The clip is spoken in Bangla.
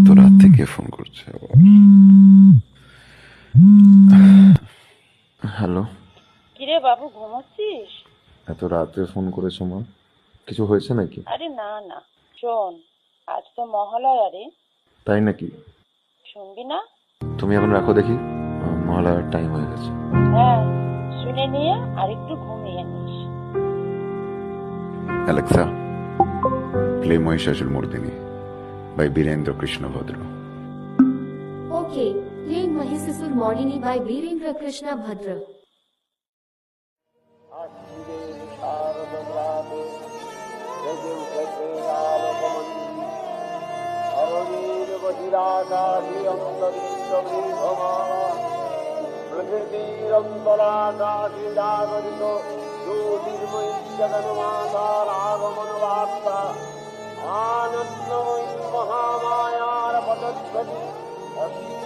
তো রাত থেকে ফোন করছে আবার। হ্যালো। কিরে বাবু, ঘুমাচ্ছিস? এত রাতে ফোন করেছো মা, কিছু হয়েছে নাকি? আরে না না, শোন, আজ তো মহালয়া রে। তাই নাকি? শুনবি না? তুমি এখন রাখো দেখি, মহালয়ার টাইম হয়ে গেছে। হ্যাঁ, শুনে নিয়ে আর একটু ঘুমিয়ে নিস। Alexa, play Mahishasur Murdini by Birendra Krishna Bhadra. Okay, playing Mahishasur Mordini by Birendra Krishna Bhadra. প্রকৃতিরন্তরাকাশিজাগরিত জ্যোতির্ময়ী জগন্মাতার আগমন বার্তা, আনন্দময়ী মহামায়ার পদধ্বনি, অসীম